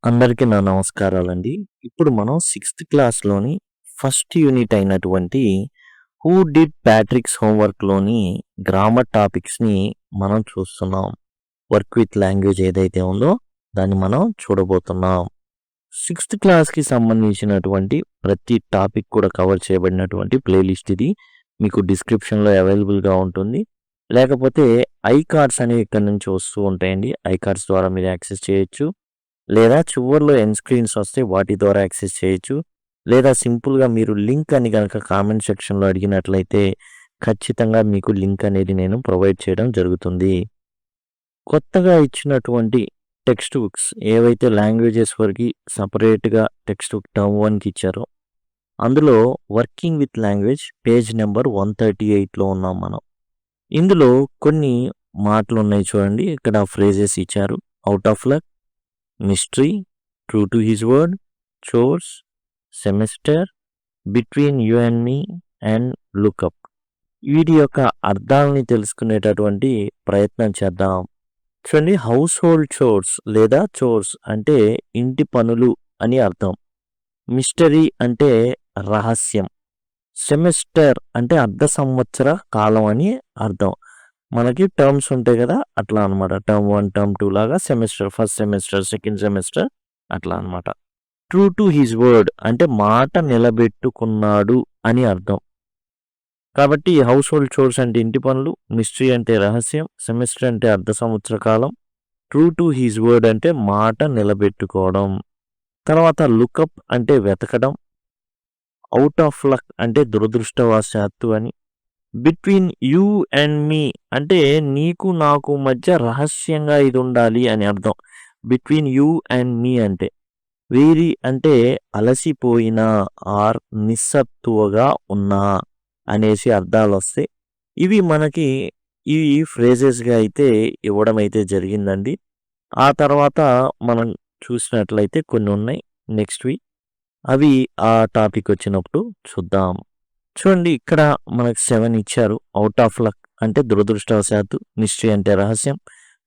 అందరికీ నా నమస్కారాలండి. ఇప్పుడు మనం సిక్స్త్ క్లాస్‌లోని ఫస్ట్ యూనిట్ అయినటువంటి 'హూ డిడ్ ప్యాట్రిక్స్ హోంవర్క్'లోని గ్రామర్ టాపిక్స్‌ని మనం చూస్తున్నాం. వర్క్ విత్ లాంగ్వేజ్ ఏదైతే ఉందో దాన్ని మనం చూడబోతున్నాం. సిక్స్త్ క్లాస్‌కి సంబంధించినటువంటి ప్రతి టాపిక్ కూడా కవర్ చేయబడినటువంటి ప్లేలిస్ట్ ఇది. మీకు డిస్క్రిప్షన్‌లో అవైలబుల్‌గా ఉంటుంది. లేకపోతే ఐ కార్డ్స్ అనేవి ఇక్కడి నుంచి వస్తూ ఉంటాయండి. ఐ కార్డ్స్ ద్వారా మీరు యాక్సెస్ చేయొచ్చు. లేదా చివర్లో ఎండ్ స్క్రీన్స్ వస్తే వాటి ద్వారా యాక్సెస్ చేయొచ్చు. లేదా సింపుల్‌గా మీరు లింక్ అని గనక కామెంట్ సెక్షన్‌లో అడిగినట్లయితే ఖచ్చితంగా మీకు లింక్ అనేది నేను ప్రొవైడ్ చేయడం జరుగుతుంది. కొత్తగా ఇచ్చినటువంటి టెక్స్ట్ బుక్స్ ఏవైతే లాంగ్వేజెస్ వరకి సెపరేట్‌గా టెక్స్ట్ బుక్ టర్మ్ 1కి ఇచ్చారో అందులో working with language page number 138లో ఉన్నాం మనం. ఇందులో కొన్ని మాటలున్నాయి చూడండి. ఇక్కడ ఫ్రేజెస్ ఇచ్చారు. Out of luck, mystery, true to his word, chores, semester, between you and me and look up. వీటి యొక్క అర్థాలని తెలుసుకునేటటువంటి ప్రయత్నం చేద్దాం. చూడండి, హౌస్ హోల్డ్ చోర్స్ లేదా చోర్స్ అంటే ఇంటి పనులు అని అర్థం. మిస్టరీ అంటే రహస్యం. సెమిస్టర్ అంటే అర్ధ సంవత్సర కాలం అని అర్థం. మనకి టర్మ్స్ ఉంటాయి కదా, అట్లా అనమాట. టర్మ్ 1, టర్మ్ 2 లాగా semester, first semester, second semester అట్లా అనమాట. ట్రూ టు హిస్ వర్డ్ అంటే మాట నిలబెట్టుకున్నాడు అని అర్థం. కాబట్టి హౌస్ హోల్డ్ చోర్స్ అంటే ఇంటి పనులు, మిస్టరీ అంటే రహస్యం, సెమిస్టర్ అంటే అర్ధ సంవత్సర కాలం, ట్రూ టు హిస్ వర్డ్ అంటే మాట నిలబెట్టుకోవడం. తర్వాత లుకప్ అంటే వెతకడం, అవుట్ ఆఫ్ లక్ అంటే దురదృష్టవశాత్తు అని, బిట్వీన్ యూ అండ్ మీ అంటే నీకు నాకు మధ్య రహస్యంగా ఇది ఉండాలి అని అర్థం. బిట్వీన్ యూ అండ్ మీ అంటే వీరి అంటే అలసిపోయిన ఆర్ నిస్సత్తువగా ఉన్నా అనేసి అర్థాలు వస్తాయి. ఇవి మనకి ఈ ఫ్రేజెస్గా అయితే ఇవ్వడం అయితే జరిగిందండి. ఆ తర్వాత మనం చూసినట్లయితే కొన్ని ఉన్నాయి నెక్స్ట్వి. అవి ఆ టాపిక్ వచ్చినప్పుడు చూద్దాం. చూడండి, ఇక్కడ మనకు 7 ఇచ్చారు. ఔట్ ఆఫ్ లక్ అంటే దురదృష్టవశాత్తు, మిస్టరీ అంటే రహస్యం,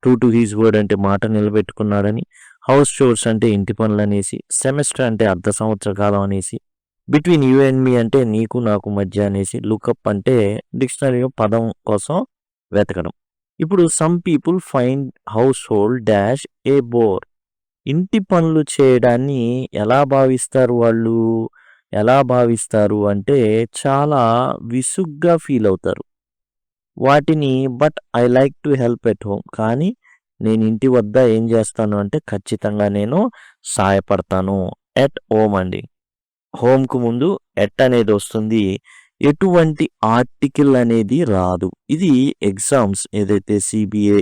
ట్రూ టు హిస్ వర్డ్ అంటే మాట నిలబెట్టుకున్నాడని, హౌస్ చోర్స్ అంటే ఇంటి పనులు అనేసి, సెమిస్టర్ అంటే అర్ధ సంవత్సర కాలం అనేసి, బిట్వీన్ యూ అండ్ మీ అంటే నీకు నాకు మధ్య అనేసి, లుకప్ అంటే డిక్షనరీలో పదం కోసం వెతకడం. ఇప్పుడు some people find household dash a bore. ఇంటి పనులు చేయడాన్ని ఎలా భావిస్తారు అంటే చాలా విసుగ్గా ఫీల్ అవుతారు. వాటిని but I like to help at home, కానీ నేను ఇంటి వద్ద ఏం చేస్తాను అంటే ఖచ్చితంగా నేను సాయపడతాను. ఎట్ హోమ్ అండి. హోమ్కు ముందు ఎట్ అనేది వస్తుంది. ఎటువంటి ఆర్టికల్ అనేది రాదు. ఇది ఎగ్జామ్స్ ఏదైతే సిబిఏ,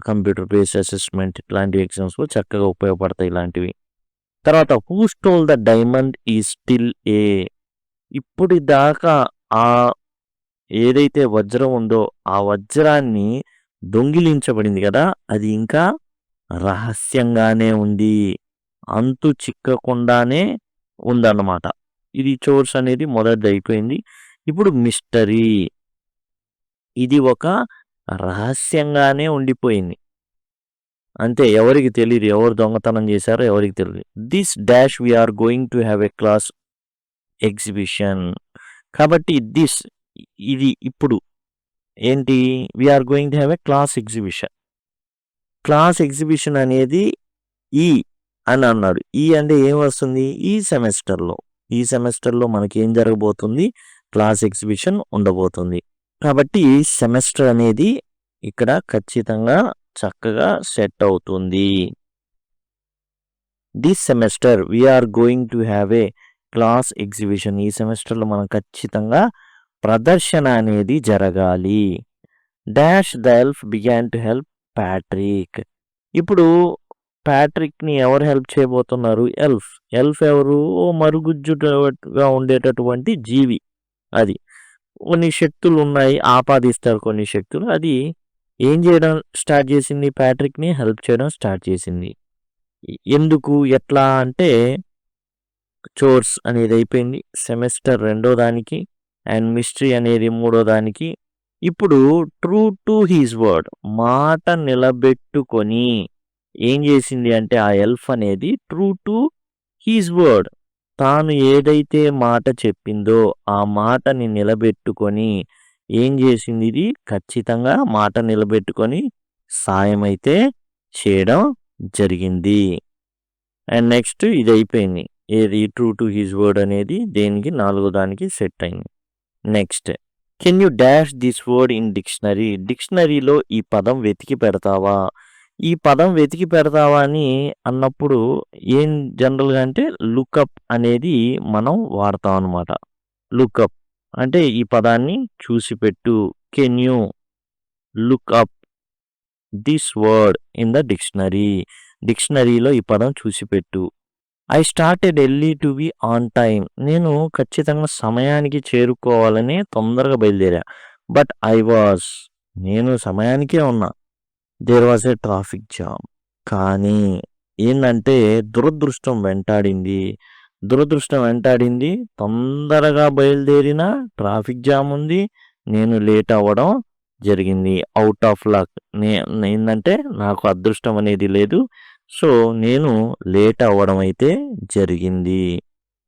కంప్యూటర్ బేస్డ్ అసెస్మెంట్ ఇట్లాంటి ఎగ్జామ్స్లో చక్కగా ఉపయోగపడతాయి ఇలాంటివి. తర్వాత హూ స్టోల్ ద డైమండ్ ఈ స్టిల్ ఏ. ఇప్పుడు దాకా ఆ ఏదైతే వజ్రం ఉందో ఆ వజ్రాన్ని దొంగిలించబడింది కదా, అది ఇంకా రహస్యంగానే ఉంది, అంతు చిక్కకుండానే ఉందన్నమాట. ఇది చోర్స్ అనేది మొదటిది అయిపోయింది. ఇప్పుడు మిస్టరీ, ఇది ఒక రహస్యంగానే ఉండిపోయింది. అంతే, ఎవరికి తెలియదు ఎవరు దొంగతనం చేశారో ఎవరికి తెలియదు. This dash we are going to have a class exhibition. కాబట్టి దిస్ ఇది ఇప్పుడు ఏంటి, we are going to have a class exhibition. Class exhibition అనేది ఈ అని అన్నాడు. ఈ అంటే ఏం వస్తుంది, ఈ సెమిస్టర్లో మనకి ఏం జరగబోతుంది, క్లాస్ ఎగ్జిబిషన్ ఉండబోతుంది. కాబట్టి సెమిస్టర్ అనేది ఇక్కడ ఖచ్చితంగా చక్కగా సెట్ అవుతుంది. This semester we are going to have a class exhibition. ఈ సెమిస్టర్లో మనం ఖచ్చితంగా ప్రదర్శన అనేది జరగాలి. Dash the elf began to help Patrick. ఇప్పుడు ప్యాట్రిక్ని ఎవరు హెల్ప్ చేయబోతున్నారు, ఎల్ఫ్ ఎవరు, ఓ మరుగుజ్జుగా ఉండేటటువంటి జీవి. అది కొన్ని శక్తులు ఉన్నాయి, ఆపాదిస్తారు కొన్ని శక్తులు. అది ఏం చేయడం స్టార్ట్ చేసింది, ప్యాట్రిక్ని హెల్ప్ చేయడం స్టార్ట్ చేసింది. ఎందుకు ఎట్లా అంటే చోర్స్ అనేది అయిపోయింది, సెమిస్టర్ రెండో దానికి, అండ్ మిస్టరీ అనేది మూడో దానికి. ఇప్పుడు ట్రూ టు హిస్ వర్డ్ మాట నిలబెట్టుకొని ఏం చేసింది అంటే ఆ ఎల్ఫ్ అనేది ట్రూ టు హీజ్ వర్డ్. తాను ఏదైతే మాట చెప్పిందో ఆ మాటని నిలబెట్టుకొని ఏం చేసింది, ఇది ఖచ్చితంగా మాట నిలబెట్టుకొని సాయం అయితే చేయడం జరిగింది. అండ్ నెక్స్ట్ ఇది అయిపోయింది. ఏది ట్రూ టు హిజ్ వర్డ్ అనేది దేనికి 4వ దానికి సెట్ అయింది. Next, can you dash this word in dictionary? డిక్షనరీలో ఈ పదం వెతికి పెడతావా? ఈ పదం వెతికి పెడతావా అని అన్నప్పుడు ఏం జనరల్గా అంటే లుకప్ అనేది మనం వాడతాం అనమాట. లుకప్ అంటే ఈ పదాన్ని చూసి పెట్టు. Can you look up this word in the dictionary? డిక్షనరీలో ఈ పదం చూసి పెట్టు. I started early to be on time. నేను ఖచ్చితంగా సమయానికి చేరుకోవాలని తొందరగా బయలుదేరా. బట్ నేను సమయానికే ఉన్నా. There was a traffic jam. కానీ ఏంటంటే దురదృష్టం వెంటాడింది. తొందరగా బయలుదేరిన ట్రాఫిక్ జామ్ ఉంది. నేను లేట్ అవ్వడం జరిగింది. Out of luck. ఏంటంటే నాకు అదృష్టం అనేది లేదు. సో నేను లేట్ అవ్వడం అయితే జరిగింది.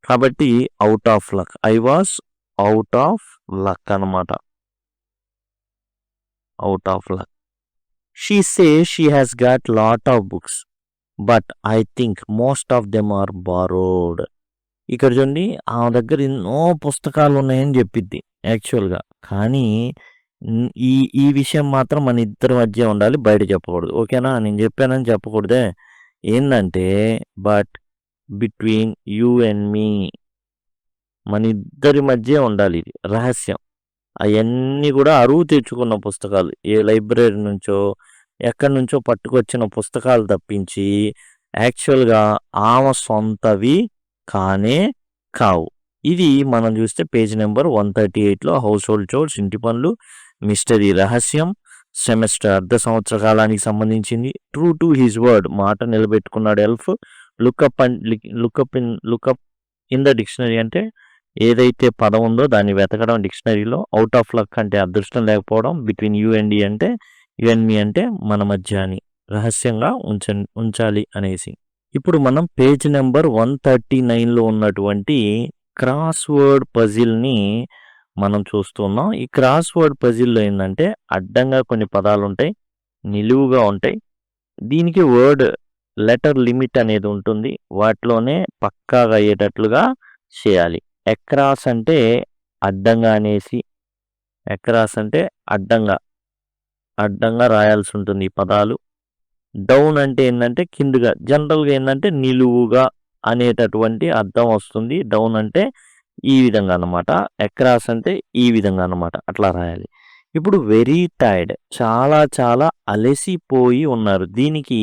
కాబట్టి out of luck. I was out of luck అనమాట. Out of luck. She says she has got lot of books but I think most of them are borrowed. ఇక్కడ చూడండి, ఆమె దగ్గర ఎన్నో పుస్తకాలు ఉన్నాయని చెప్పిద్ది యాక్చువల్గా. కానీ ఈ ఈ విషయం మాత్రం మన ఇద్దరి మధ్య ఉండాలి, బయట చెప్పకూడదు. ఓకేనా? నేను చెప్పానని చెప్పకూడదే. ఏంటంటే బట్ బిట్వీన్ యూ అండ్ మీ, మన ఇద్దరి మధ్య ఉండాలి ఇది రహస్యం. అవన్నీ కూడా అరువు తెచ్చుకున్న పుస్తకాలు, ఏ లైబ్రరీ నుంచో ఎక్కడి నుంచో పట్టుకొచ్చిన పుస్తకాలు తప్పించి యాక్చువల్గా ఆమె సొంతవి కానే కావు. ఇది మనం చూస్తే పేజ్ నెంబర్ 138లో హౌస్ హోల్డ్ చోర్స్, ఇంటి పనులు, మిస్టరీ రహస్యం, సెమిస్టర్ అర్ధ సంవత్సర కాలానికి సంబంధించింది, ట్రూ టు హిజ్ వర్డ్ మాట నిలబెట్టుకున్నాడు ఎల్ఫ్, లుకప్ ఇన్ ద డిక్షనరీ అంటే ఏదైతే పదం ఉందో దాన్ని వెతకడం డిక్షనరీలో, అవుట్ ఆఫ్ లక్ అంటే అదృష్టం లేకపోవడం, బిట్వీన్ యూ అండ్ అంటే యూ అండ్ మీ అంటే మన మధ్య అని రహస్యంగా ఉంచాలి అనేసి. ఇప్పుడు మనం పేజ్ నెంబర్ 139లో ఉన్నటువంటి క్రాస్ వర్డ్ పజిల్ని మనం చూస్తున్నాం. ఈ క్రాస్ వర్డ్ పజిల్లో ఏంటంటే అడ్డంగా కొన్ని పదాలు ఉంటాయి, నిలువుగా ఉంటాయి. దీనికి వర్డ్ లెటర్ లిమిట్ అనేది ఉంటుంది. వాటిలోనే పక్కాగా అయ్యేటట్లుగా చేయాలి. ఎక్రాస్ అంటే అడ్డంగా అనేసి, ఎక్రాస్ అంటే అడ్డంగా రాయాల్సి ఉంటుంది ఈ పదాలు. డౌన్ అంటే ఏంటంటే కిందుగా, జనరల్గా ఏంటంటే నిలువుగా అనేటటువంటి అర్థం వస్తుంది. డౌన్ అంటే ఈ విధంగా అన్నమాట, ఎక్రాస్ అంటే ఈ విధంగా అన్నమాట, అట్లా రాయాలి. ఇప్పుడు వెరీ టైర్డ్, చాలా చాలా అలసిపోయి ఉన్నారు. దీనికి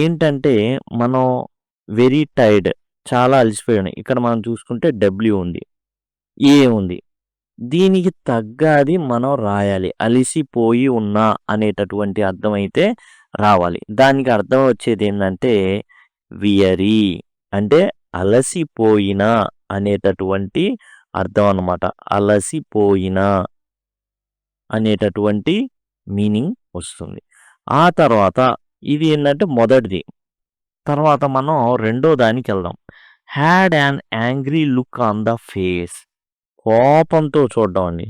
ఏంటంటే మనం వెరీ టైర్డ్, చాలా అలసిపోయి ఉన్నాయి. ఇక్కడ మనం చూసుకుంటే డబ్ల్యూ ఉంది, ఏ ఉంది. దీనికి తగ్గది మనం రాయాలి. అలిసిపోయి ఉన్నా అనేటటువంటి అర్థం అయితే రావాలి. దానికి అర్థం వచ్చేది ఏంటంటే వియరీ అంటే అలసిపోయిన అనేటటువంటి అర్థం అన్నమాట. అలసిపోయిన అనేటటువంటి మీనింగ్ వస్తుంది. ఆ తర్వాత ఇది ఏంటంటే మొదటిది. తర్వాత మనం రెండో దానికి వెళ్దాం. Had an angry look on the face. కోపంతో చూడడం అండి,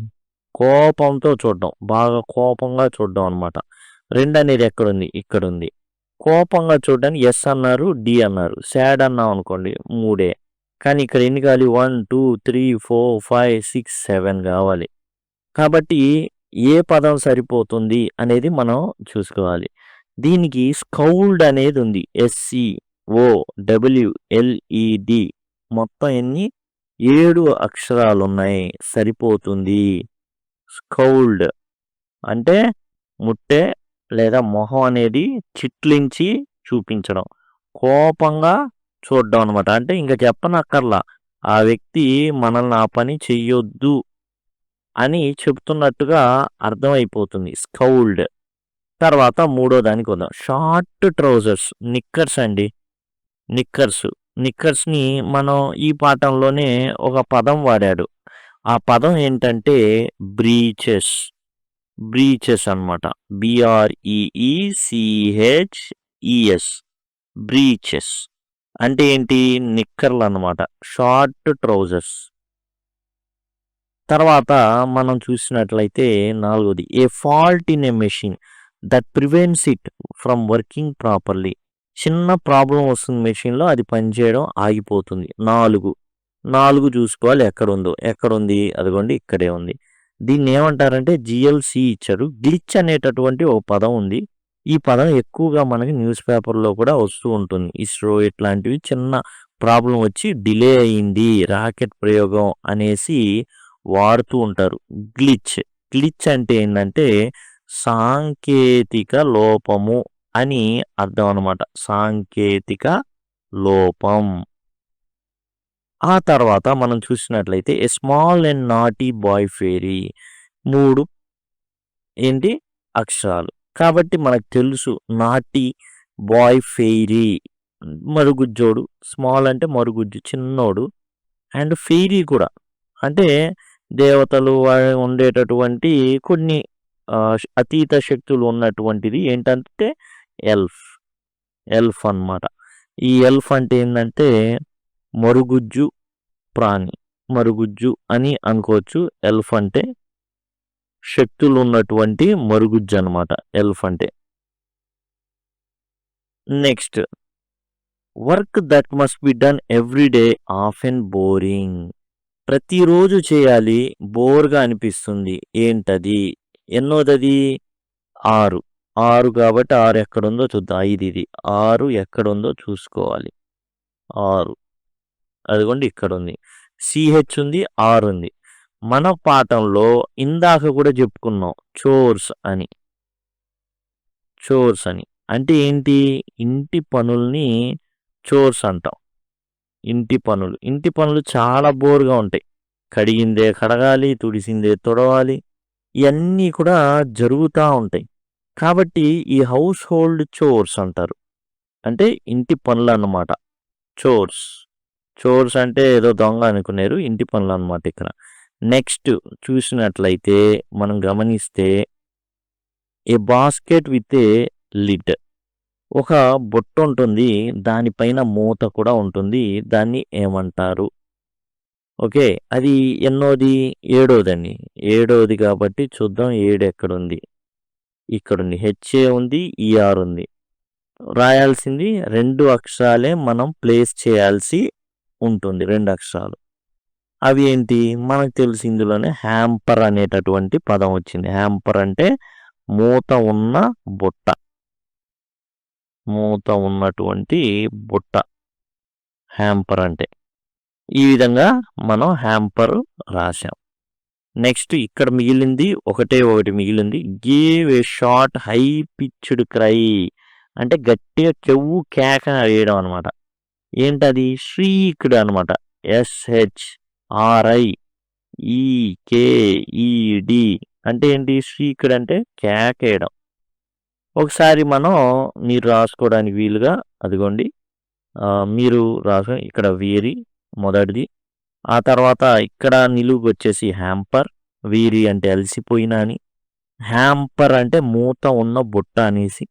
కోపంతో చూడడం, బాగా కోపంగా చూడడం అనమాట. 2 అనేది ఎక్కడుంది? ఇక్కడ ఉంది. కోపంగా చూడడానికి ఎస్ అన్నారు, డి అన్నారు. సాడ్ అన్నాం అనుకోండి 3. కానీ ఇక్కడ ఎన్ని కావాలి? 1 2 3 4 5 6 7 కావాలి. కాబట్టి ఏ పదం సరిపోతుంది అనేది మనం చూసుకోవాలి. దీనికి స్కౌల్డ్ అనేది ఉంది, SCOWLED. మొత్తం ఎన్ని? 7 అక్షరాలు ఉన్నాయి, సరిపోతుంది. స్కౌల్డ్ అంటే ముట్టె లేదా మొహం అనేది చిట్లించి చూపించడం, కోపంగా చూడడం అనమాట. అంటే ఇంకా చెప్పనక్కర్లా, ఆ వ్యక్తి మనల్ని ఆ పని చెయ్యొద్దు అని చెప్తున్నట్టుగా అర్థమైపోతుంది స్కౌల్డ్. తర్వాత మూడో దానికి వద్దాం. షార్ట్ ట్రౌజర్స్, నిక్కర్స్ అండి. నిక్కర్స్ని మనం ఈ పాఠంలోనే ఒక పదం వాడాడు. ఆ పదం ఏంటంటే బ్రీచెస్ అనమాట. BREECHES ఈఎస్ బ్రీచెస్ అంటే ఏంటి? నిక్కర్లు అన్నమాట. Short trousers. తర్వాత మనం చూసినట్లయితే నాలుగోది a fault in a machine that prevents it from working properly. చిన్న ప్రాబ్లం వస్తుంది మెషిన్లో, అది పనిచేయడం ఆగిపోతుంది. 4 చూసుకోవాలి ఎక్కడుందో. ఎక్కడుంది? అదిగోండి ఇక్కడే ఉంది. దీన్ని ఏమంటారంటే జిఎల్సి ఇచ్చారు. గ్లిచ్ అనేటటువంటి ఒక పదం ఉంది. ఈ పదం ఎక్కువగా మనకి న్యూస్ పేపర్లో కూడా వస్తూ ఉంటుంది. ఇస్రో ఇట్లాంటివి చిన్న ప్రాబ్లం వచ్చి డిలే అయింది రాకెట్ ప్రయోగం అనేసి వాడుతూ ఉంటారు. గ్లిచ్ అంటే ఏంటంటే సాంకేతిక లోపము అని అర్థం అన్నమాట. సాంకేతిక లోపం. ఆ తర్వాత మనం చూసినట్లయితే a small and naughty boy fairy. 3 ఏంటి? అక్షరాలు. కాబట్టి మనకు తెలుసు నాటీ బాయ్ ఫెయిరీ మరుగుజ్జోడు. స్మాల్ అంటే మరుగుజ్జు చిన్నోడు. అండ్ ఫెయిరీ కూడా అంటే దేవతలు ఉండేటటువంటి కొన్ని అతీత శక్తులు ఉన్నటువంటిది ఏంటంటే ఎల్ఫ్ అన్నమాట. ఈ ఎల్ఫ్ అంటే ఏంటంటే మరుగుజ్జు ప్రాణి. మరుగుజ్జు అని అనుకోవచ్చు. ఎల్ఫ్ అంటే శక్తులు ఉన్నటువంటి మరుగుజ్జు అన్నమాట ఎల్ఫ్ అంటే. Next work that must be done every day often boring. ప్రతిరోజు చేయాలి, బోర్గా అనిపిస్తుంది. ఏంటది? ఎన్నోదది? 6 కాబట్టి 6 ఎక్కడుందో చూద్దాం. 5 ఇది. 6 ఎక్కడుందో చూసుకోవాలి. 6 అదిగోండి ఇక్కడ ఉంది. సిహెచ్ ఉంది, 6 ఉంది. మన పాఠంలో ఇందాక కూడా చెప్పుకున్నాం చోర్స్ అని. అంటే ఏంటి? ఇంటి పనుల్ని చోర్స్ అంటాం. ఇంటి పనులు చాలా బోర్గా ఉంటాయి. కడిగిందే కడగాలి, తుడిసిందే తుడవాలి, ఇవన్నీ కూడా జరుగుతూ ఉంటాయి. కాబట్టి ఈ హౌస్ హోల్డ్ చోర్స్ అంటారు. అంటే ఇంటి పనులు అన్నమాట. చోర్స్ అంటే ఏదో దొంగ అనుకున్నారు. ఇంటి పనులు అన్నమాట ఇక్కడ. నెక్స్ట్ చూసినట్లయితే మనం గమనిస్తే ఏ బాస్కెట్ విత్ ఏ లిడ్. ఒక బుట్ట ఉంటుంది, దానిపైన మూత కూడా ఉంటుంది. దాన్ని ఏమంటారు? ఓకే, అది ఎన్నోది? 7వదండి. 7వది కాబట్టి చూద్దాం 7 ఎక్కడుంది? ఇక్కడుంది. హెచ్ఏ ఉంది, ఈఆర్ ఉంది. రాయాల్సింది 2 అక్షరాలే మనం ప్లేస్ చేయాల్సి ఉంటుంది. 2 అక్షరాలు. అవి ఏంటి? మనకు తెలుసు ఇందులోనే హ్యాంపర్ అనేటటువంటి పదం వచ్చింది. హ్యాంపర్ అంటే మూత ఉన్న బుట్ట. మూత ఉన్నటువంటి బుట్ట హ్యాంపర్ అంటే. ఈ విధంగా మనం హ్యాంపర్ రాసాం. నెక్స్ట్ ఇక్కడ మిగిలింది ఒకటి మిగిలింది. Give a short high pitched cry అంటే గట్టిగా చెవు కేక వేయడం అనమాట. ఏంటది? శ్రీక్డ్ అనమాట. SHRIEKED అంటే ఏంటి? శ్రీక్డ్ అంటే కేక వేయడం. ఒకసారి మీరు రాసుకోవడానికి వీలుగా అదిగోండి మీరు రాసు. ఇక్కడ వీరి మొదటిది. ఆ తర్వాత ఇక్కడ నిలువుకి వచ్చేసి హ్యాంపర్. వీరి అంటే అలసిపోయిన అని. హ్యాంపర్ అంటే మూత ఉన్న బుట్ట అనేసి.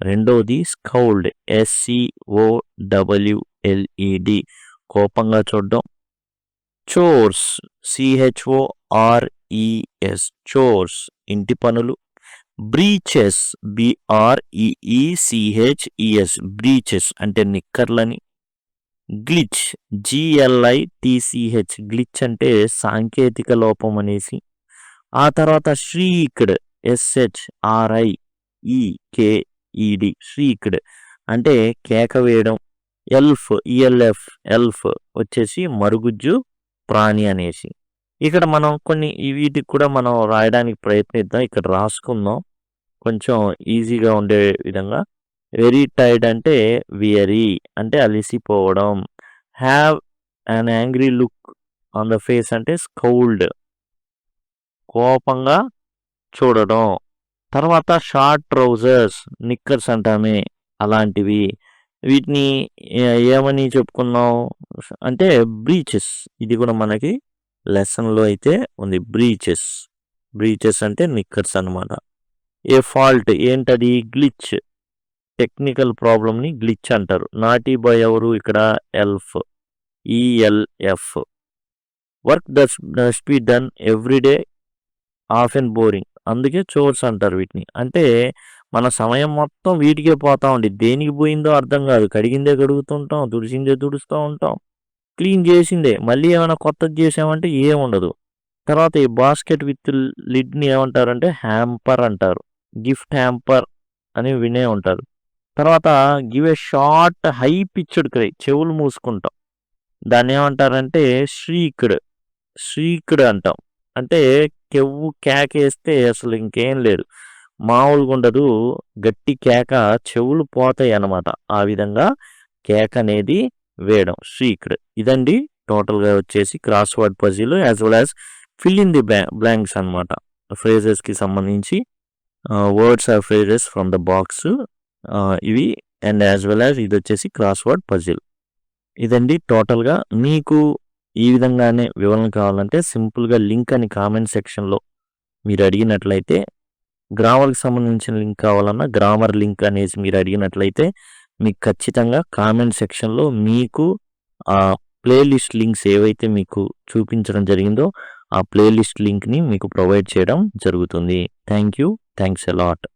రెండోది స్కౌల్డ్. SCOWLED కోపంగా చూడడం. చోర్స్ CHORES చోర్స్ ఇంటి పనులు. బ్రీచెస్ BREECHES బ్రీచెస్ అంటే నిక్కర్లని. గ్లిచ్ GLITCH గ్లిచ్ అంటే సాంకేతిక లోపం అనేసి. ఆ తర్వాత శ్రీక్డ్ SHRIEKED శ్రీక్డ్ అంటే కేక వేయడం. ELF ఎల్ఫ్ వచ్చేసి మరుగుజ్జు ప్రాణి అనేసి. ఇక్కడ మనం కొన్ని వీటికి కూడా మనం రాయడానికి ప్రయత్నిద్దాం. ఇక్కడ రాసుకుందాం కొంచెం ఈజీగా ఉండే విధంగా. వెరీ టైర్డ్ అంటే వియరీ అంటే అలిసిపోవడం. Have an angry look on the face అంటే స్కౌల్డ్ కోపంగా చూడడం. తర్వాత షార్ట్ ట్రౌజర్స్ నిక్కర్స్ అంటామే అలాంటివి. వీటిని ఏమని చెప్పుకున్నాం అంటే బ్రీచెస్. ఇది కూడా మనకి లెసన్లో అయితే ఉంది. బ్రీచెస్ అంటే నిక్కర్స్ అన్నమాట. ఏ ఫాల్ట్ ఏంటది? గ్లిచ్ టెక్నికల్ ప్రాబ్లమ్ని గ్లిచ్ అంటారు. నాటీ బాయ్ ఎవరు ఇక్కడ? Elf, ELF. Work dust be done everyday of and boring, అందుకే చోర్స్ అంటారు వీటిని. అంటే మన సమయం మొత్తం వీటికే పోతా ఉంది, దేనికి పోయిందో అర్థం కాదు. కడిగిందే కడుగుతుంటాం, తుడిసిందే తుడుస్తూ ఉంటాం, క్లీన్ చేసిందే. మళ్ళీ ఏమైనా కొత్తది చేసామంటే ఏముండదు. తర్వాత ఈ బాస్కెట్ విత్ లిడ్ని ఏమంటారంటే హ్యాంపర్ అంటారు. గిఫ్ట్ హ్యాంపర్ అని వినే ఉంటారు. తర్వాత give a short high pitched cry, చెవులు మూసుకుంటాం, దాన్ని ఏమంటారంటే శ్రీక్డ్ అంటాం. అంటే కెవ్వు కేకేస్తే అసలు ఇంకేం లేదు, మామూలుగా ఉండదు, గట్టి కేక, చెవులు పోతాయి అన్నమాట. ఆ విధంగా కేక అనేది వేయడం శ్రీక్డ్. ఇదండి టోటల్గా వచ్చేసి cross word puzzle as well as fill in the blanks అనమాట. ఫ్రేజెస్కి సంబంధించి words or phrases from the box ఇవి, అండ్ యాజ్ వెల్ యాజ్ ఇది వచ్చేసి క్రాస్ వర్డ్ పజిల్. ఇదండి టోటల్గా. మీకు ఈ విధంగానే వివరణ కావాలంటే సింపుల్గా లింక్ అని కామెంట్ సెక్షన్లో మీరు అడిగినట్లయితే, గ్రామర్కి సంబంధించిన లింక్ కావాలన్నా గ్రామర్ లింక్ అనేసి మీరు అడిగినట్లయితే మీకు ఖచ్చితంగా కామెంట్ సెక్షన్లో మీకు ఆ ప్లేలిస్ట్ లింక్స్ ఏవైతే మీకు చూపించడం జరిగిందో ఆ ప్లేలిస్ట్ లింక్ని మీకు ప్రొవైడ్ చేయడం జరుగుతుంది. Thanks a lot.